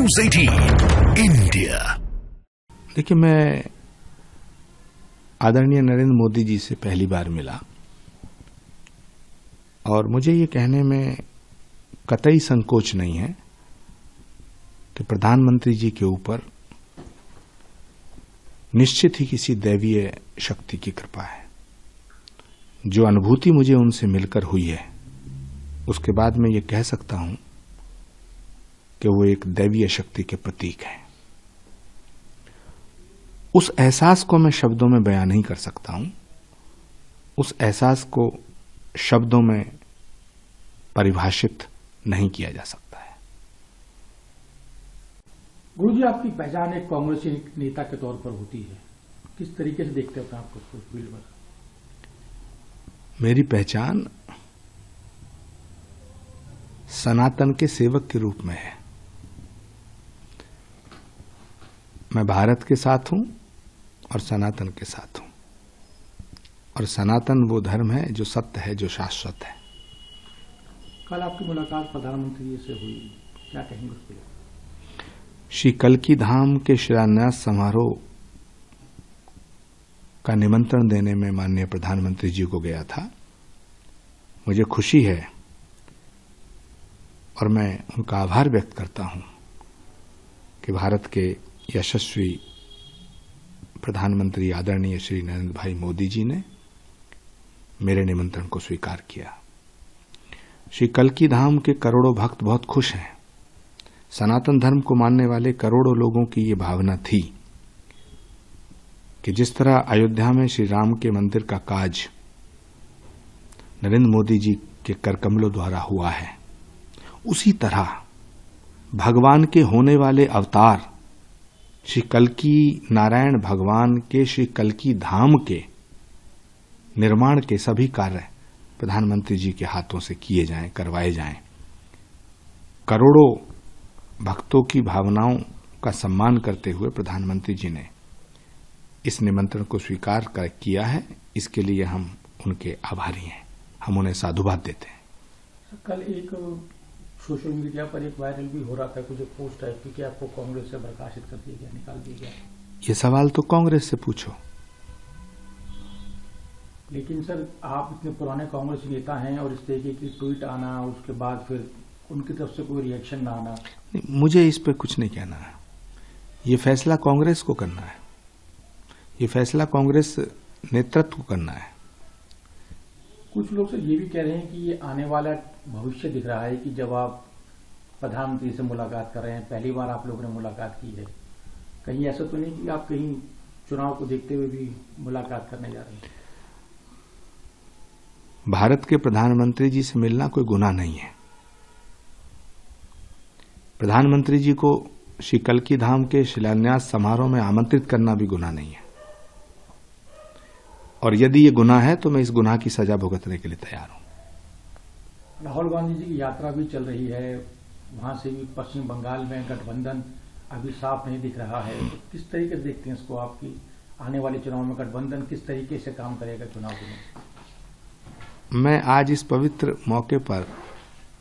News 18 India. देखिए, मैं आदरणीय नरेंद्र मोदी जी से पहली बार मिला और मुझे ये कहने में कतई संकोच नहीं है कि प्रधानमंत्री जी के ऊपर निश्चित ही किसी दैवीय शक्ति की कृपा है। जो अनुभूति मुझे उनसे मिलकर हुई है, उसके बाद मैं ये कह सकता हूं कि वो एक दैवीय शक्ति के प्रतीक हैं। उस एहसास को मैं शब्दों में बयान नहीं कर सकता हूं। उस एहसास को शब्दों में परिभाषित नहीं किया जा सकता है। गुरुजी, आपकी पहचान एक कांग्रेसी नेता के तौर पर होती है, किस तरीके से देखते हैं आप उसको फील्ड में? मेरी पहचान सनातन के सेवक के रूप में है। मैं भारत के साथ हूं और सनातन के साथ हूं, और सनातन वो धर्म है जो सत्य है, जो शाश्वत है। कल आपकी मुलाकात प्रधानमंत्री जी से हुई, क्या कहेंगे उस पर? श्री कल्की धाम के शिलान्यास समारोह का निमंत्रण देने में माननीय प्रधानमंत्री जी को गया था। मुझे खुशी है और मैं उनका आभार व्यक्त करता हूं कि भारत के यशस्वी प्रधानमंत्री आदरणीय श्री नरेंद्र भाई मोदी जी ने मेरे निमंत्रण को स्वीकार किया। श्री कल्की धाम के करोड़ों भक्त बहुत खुश हैं। सनातन धर्म को मानने वाले करोड़ों लोगों की ये भावना थी कि जिस तरह अयोध्या में श्री राम के मंदिर का काज नरेंद्र मोदी जी के करकमलों द्वारा हुआ है, उसी तरह भगवान के होने वाले अवतार श्री कल्की नारायण भगवान के श्री कल्की धाम के निर्माण के सभी कार्य प्रधानमंत्री जी के हाथों से किए जाएं, करवाए जाएं। करोड़ों भक्तों की भावनाओं का सम्मान करते हुए प्रधानमंत्री जी ने इस निमंत्रण को स्वीकार किया है। इसके लिए हम उनके आभारी हैं, हम उन्हें साधुवाद देते हैं। कल एक सोशल मीडिया पर एक वायरल भी हो रहा था कुछ पोस्ट टाइप की कि आपको कांग्रेस से बर्खास्त कर दिया गया, निकाल दिया गया। ये सवाल तो कांग्रेस से पूछो। लेकिन सर, आप इतने पुराने कांग्रेस नेता हैं और इस तरीके की ट्वीट आना, उसके बाद फिर उनकी तरफ से कोई रिएक्शन ना आना, मुझे इस पे कुछ नहीं कहना है। ये फैसला कांग्रेस को करना है, ये फैसला कांग्रेस नेतृत्व को करना है। कुछ लोग सर ये भी कह रहे हैं कि ये आने वाला भविष्य दिख रहा है कि जब आप प्रधानमंत्री से मुलाकात कर रहे हैं, पहली बार आप लोगों ने मुलाकात की है, कहीं ऐसा तो नहीं कि आप कहीं चुनाव को देखते हुए भी मुलाकात करने जा रहे हैं? भारत के प्रधानमंत्री जी से मिलना कोई गुनाह नहीं है। प्रधानमंत्री जी को श्री कल्की धाम के शिलान्यास समारोह में आमंत्रित करना भी गुनाह नहीं है, और यदि ये गुनाह है तो मैं इस गुनाह की सजा भुगतने के लिए तैयार हूं। राहुल गांधी जी की यात्रा भी चल रही है, वहां से भी पश्चिम बंगाल में गठबंधन अभी साफ नहीं दिख रहा है, तो किस तरीके से देखते हैं इसको? आपकी आने वाले चुनाव में गठबंधन किस तरीके से काम करेगा चुनाव में? मैं आज इस पवित्र मौके पर,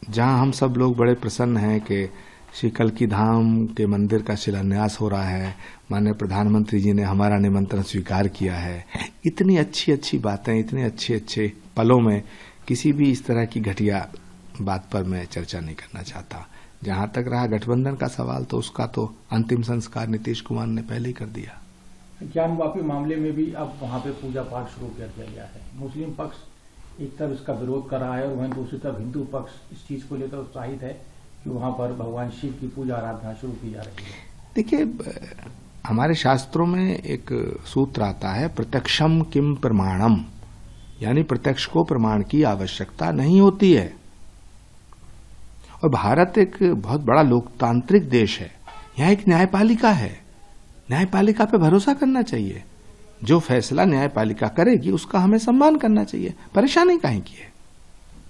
जहां हम सब लोग बड़े प्रसन्न हैं कि श्री कल्की धाम के मंदिर का शिलान्यास हो रहा है, माननीय प्रधानमंत्री जी ने हमारा निमंत्रण स्वीकार किया है, इतनी अच्छी अच्छी बातें, इतने अच्छे अच्छे पलों में किसी भी इस तरह की घटिया बात पर मैं चर्चा नहीं करना चाहता। जहां तक रहा गठबंधन का सवाल, तो उसका तो अंतिम संस्कार नीतीश कुमार ने पहले ही कर दिया। ज्ञानवापी मामले में भी अब वहां पे पूजा पाठ शुरू कर दिया गया है। मुस्लिम पक्ष एक तरफ इसका विरोध कर रहा है और वहीं दूसरी तरफ हिंदू पक्ष इस चीज को लेकर उत्साहित है कि वहां पर भगवान शिव की पूजा आराधना शुरू की जा रही है। देखिए, हमारे शास्त्रों में एक सूत्र आता है, प्रत्यक्षम किम प्रमाणम, यानी प्रत्यक्ष को प्रमाण की आवश्यकता नहीं होती है। और भारत एक बहुत बड़ा लोकतांत्रिक देश है, यहां एक न्यायपालिका है, न्यायपालिका पे भरोसा करना चाहिए। जो फैसला न्यायपालिका करेगी उसका हमें सम्मान करना चाहिए, परेशानी काहे की है?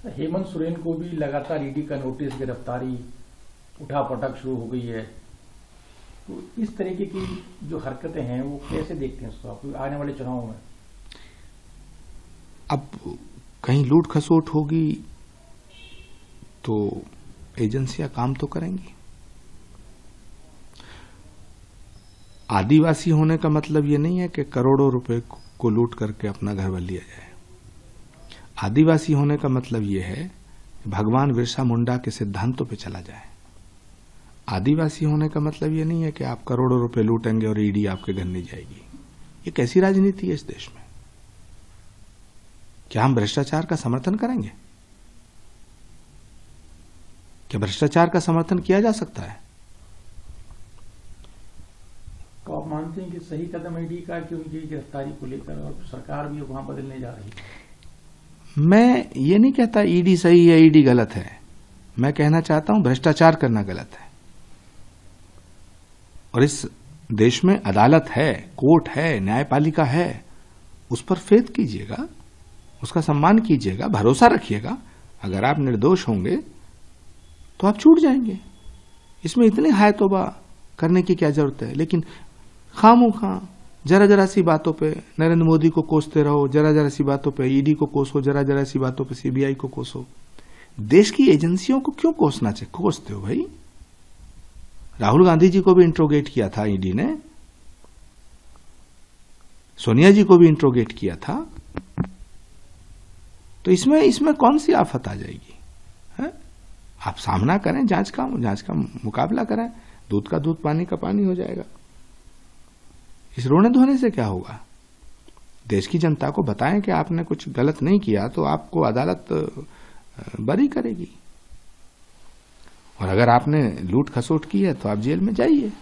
हेमंत सोरेन को भी लगातार ईडी का नोटिस, गिरफ्तारी, उठापटक शुरू हो गई है, तो इस तरीके की जो हरकतें हैं वो कैसे देखते हैं उसको आप आने वाले चुनाव में? अब कहीं लूट खसोट होगी तो एजेंसियां काम तो करेंगी। आदिवासी होने का मतलब ये नहीं है कि करोड़ों रुपए को लूट करके अपना घर बन लिया जाए। आदिवासी होने का मतलब ये है कि भगवान बिरसा मुंडा के सिद्धांतों पे चला जाए। आदिवासी होने का मतलब ये नहीं है कि आप करोड़ों रुपए लूटेंगे और ईडी आपके घर नहीं जाएगी। ये कैसी राजनीति है इस देश में? क्या हम भ्रष्टाचार का समर्थन करेंगे? क्या भ्रष्टाचार का समर्थन किया जा सकता है? तो आप मानते हैं कि सही कदम ईडी का कि उनकी गिरफ्तारी को लेकर, और सरकार भी वहां बदलने जा रही है? मैं ये नहीं कहता ईडी सही है ईडी गलत है। मैं कहना चाहता हूं भ्रष्टाचार करना गलत है। और इस देश में अदालत है, कोर्ट है, न्यायपालिका है, उस पर फेथ कीजिएगा, उसका सम्मान कीजिएगा, भरोसा रखिएगा। अगर आप निर्दोष होंगे तो आप छूट जाएंगे। इसमें इतनी हाय तौबा करने की क्या जरूरत है? लेकिन खामोखा जरा जरा सी बातों पे नरेंद्र मोदी को कोसते रहो, जरा जरा सी बातों पे ईडी को कोसो, जरा जरा सी बातों पे सीबीआई को कोसो। देश की एजेंसियों को क्यों कोसते हो भाई? राहुल गांधी जी को भी इंट्रोगेट किया था ईडी ने, सोनिया जी को भी इंट्रोगेट किया था। तो इसमें कौन सी आफत आ जाएगी? है? आप सामना करें, जांच का मुकाबला करें, दूध का दूध पानी का पानी हो जाएगा। इस रोने धोने से क्या होगा? देश की जनता को बताएं कि आपने कुछ गलत नहीं किया तो आपको अदालत बरी करेगी, और अगर आपने लूट खसोट की है तो आप जेल में जाइए।